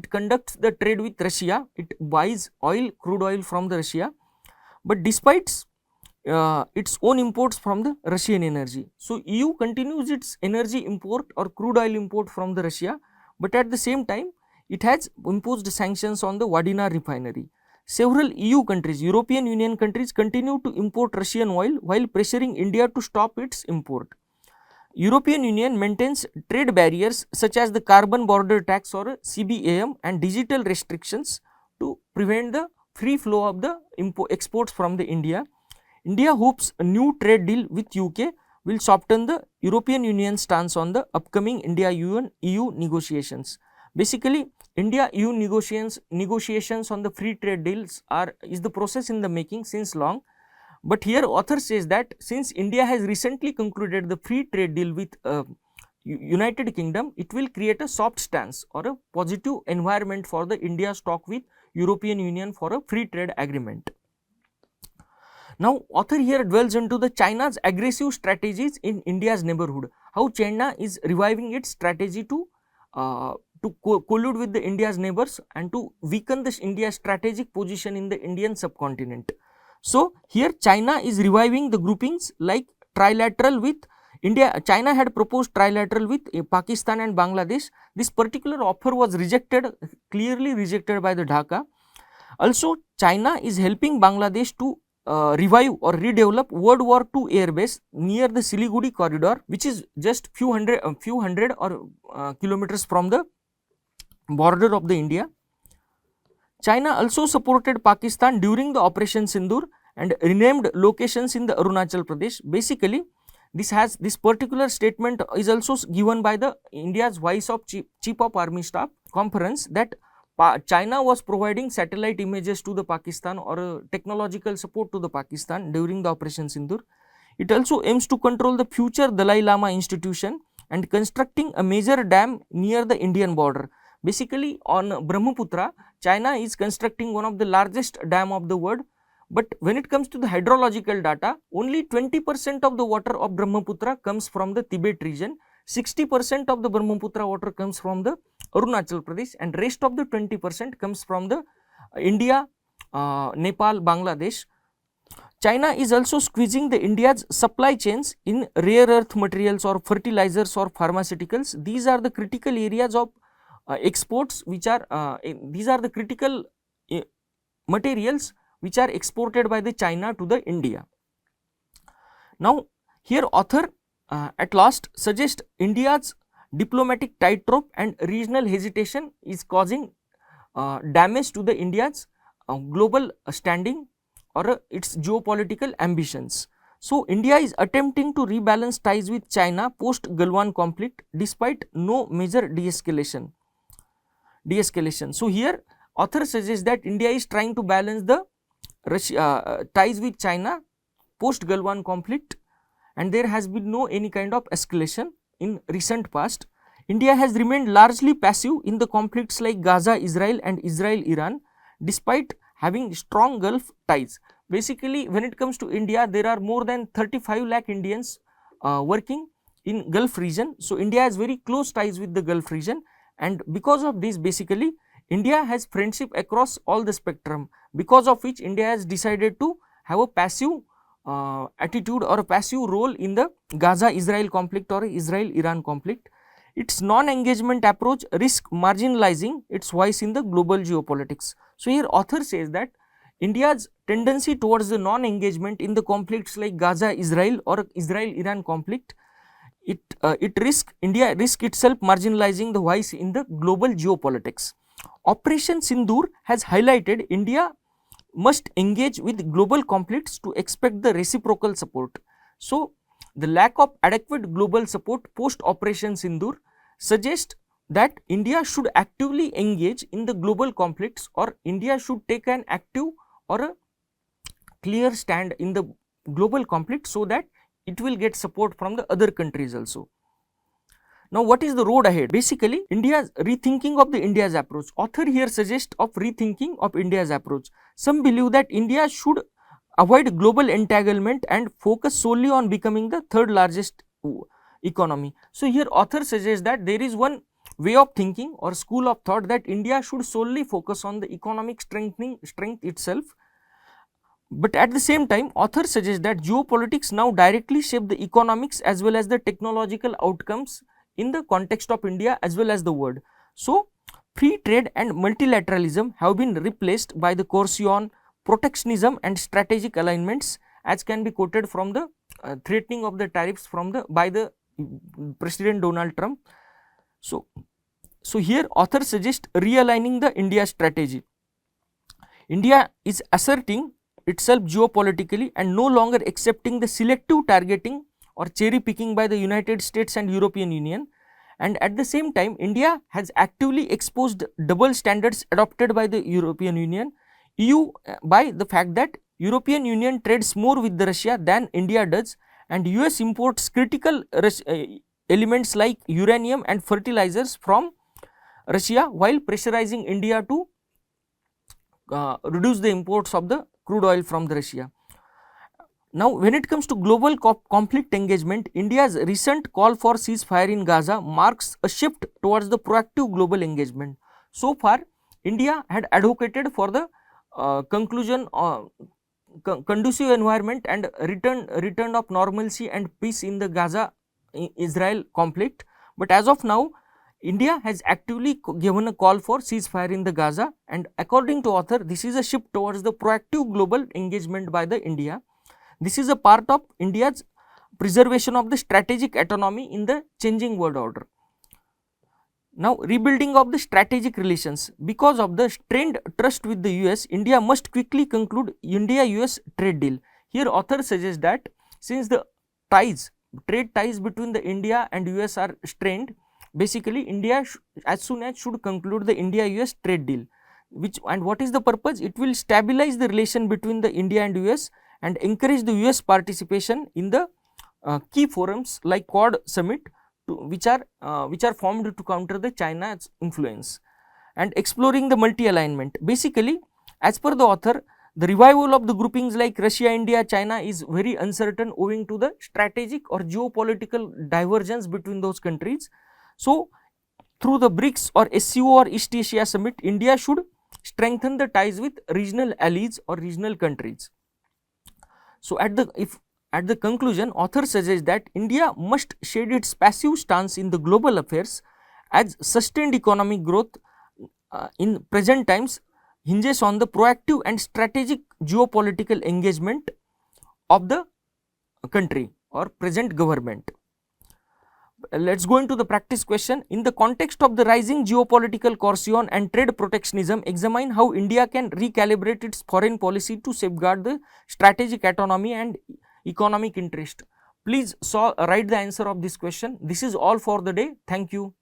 conducts the trade with Russia. It buys crude oil from the Russia, but despite its own imports from the Russian energy. So EU continues its energy import or crude oil import from the Russia, but at the same time it has imposed sanctions on the Wadinar refinery. Several EU countries, European Union countries, continue to import Russian oil while pressuring India to stop its import. European Union maintains trade barriers such as the carbon border tax or CBAM and digital restrictions to prevent the free flow of the exports from the India. India hopes a new trade deal with UK will soften the European Union stance on the upcoming India-EU negotiations. Basically, India-EU negotiations on the free trade deals is the process in the making since long. But here author says that since India has recently concluded the free trade deal with United Kingdom, it will create a soft stance or a positive environment for the India's talk with European Union for a free trade agreement. Now author here dwells into the China's aggressive strategies in India's neighborhood. How China is reviving its strategy to collude with the India's neighbors and to weaken this India's strategic position in the Indian subcontinent. So here China is reviving the groupings like trilateral with India. China had proposed trilateral with Pakistan and Bangladesh. This particular offer was clearly rejected by the Dhaka. Also, China is helping Bangladesh to revive or redevelop World War II airbase near the Siliguri corridor, which is just few hundred kilometers from the border of the India. China also supported Pakistan during the Operation Sindoor and renamed locations in the Arunachal Pradesh. Basically, this particular statement is also given by the India's Vice of Chief of Army Staff conference that China was providing satellite images to the Pakistan or technological support to the Pakistan during the Operation Sindoor. It also aims to control the future Dalai Lama institution and constructing a major dam near the Indian border. Basically, on Brahmaputra, China is constructing one of the largest dam of the world, but when it comes to the hydrological data, only 20% of the water of Brahmaputra comes from the Tibet region, 60% of the Brahmaputra water comes from the Arunachal Pradesh, and rest of the 20% comes from the India, Nepal, Bangladesh. China is also squeezing the India's supply chains in rare earth materials or fertilizers or pharmaceuticals. These are the critical areas of exports which are these are the critical materials which are exported by the China to the India. Now here author at last suggests India's diplomatic tightrope and regional hesitation is causing damage to the India's global standing or its geopolitical ambitions. So India is attempting to rebalance ties with China post Galwan conflict despite no major de-escalation. So here author suggests that India is trying to balance the ties with China post Galwan conflict, and there has been no any kind of escalation in recent past. India has remained largely passive in the conflicts like Gaza, Israel and Israel, Iran, despite having strong Gulf ties. Basically, when it comes to India, there are more than 35 lakh Indians working in Gulf region. So India has very close ties with the Gulf region, and because of this basically India has friendship across all the spectrum, because of which India has decided to have a passive attitude or a passive role in the Gaza-Israel conflict or Israel-Iran conflict. Its non-engagement approach risk marginalizing its voice in the global geopolitics. So here author says that India's tendency towards the non-engagement in the conflicts like Gaza-Israel or Israel-Iran conflict, India risk itself marginalizing the voice in the global geopolitics. Operation Sindoor has highlighted India must engage with global conflicts to expect the reciprocal support. So, the lack of adequate global support post Operation Sindoor suggests that India should actively engage in the global conflicts, or India should take an active or a clear stand in the global conflict so that it will get support from the other countries also. Now, what is the road ahead? Basically, India's rethinking of the India's approach. Author here suggests of rethinking of India's approach. Some believe that India should avoid global entanglement and focus solely on becoming the third largest economy. So, here author suggests that there is one way of thinking or school of thought that India should solely focus on the economic strength itself. But at the same time, author suggests that geopolitics now directly shape the economics as well as the technological outcomes in the context of India as well as the world. So, free trade and multilateralism have been replaced by the coercion, protectionism and strategic alignments, as can be quoted from the threatening of the tariffs by the President Donald Trump. So here author suggests realigning the India strategy. India is asserting itself geopolitically and no longer accepting the selective targeting or cherry picking by the United States and European Union, and at the same time India has actively exposed double standards adopted by the European Union, EU, by the fact that European Union trades more with the Russia than India does, and US imports critical elements like uranium and fertilizers from Russia while pressurizing India to reduce the imports of the crude oil from the Russia. Now, when it comes to global conflict engagement, India's recent call for ceasefire in Gaza marks a shift towards the proactive global engagement. So far, India had advocated for the conclusion conducive environment and return of normalcy and peace in the Gaza-Israel conflict, but as of now, India has actively given a call for ceasefire in the Gaza, and according to author, this is a shift towards the proactive global engagement by the India. This is a part of India's preservation of the strategic autonomy in the changing world order. Now, rebuilding of the strategic relations. Because of the strained trust with the US, India must quickly conclude India-US trade deal. Here, author suggests that since the trade ties between the India and US are strained, basically India as soon as should conclude the India-US trade deal. And what is the purpose? It will stabilize the relation between the India and US and encourage the US participation in the key forums like Quad Summit, which are formed to counter the China's influence, and exploring the multi-alignment. Basically, as per the author, the revival of the groupings like Russia, India, China is very uncertain owing to the strategic or geopolitical divergence between those countries. So, through the BRICS or SCO or East Asia Summit, India should strengthen the ties with regional allies or regional countries. So, at the conclusion, author suggests that India must shed its passive stance in the global affairs, as sustained economic growth in present times hinges on the proactive and strategic geopolitical engagement of the country or present government. Let us go into the practice question. In the context of the rising geopolitical coercion and trade protectionism, examine how India can recalibrate its foreign policy to safeguard the strategic autonomy and economic interest. Please write the answer of this question. This is all for the day. Thank you.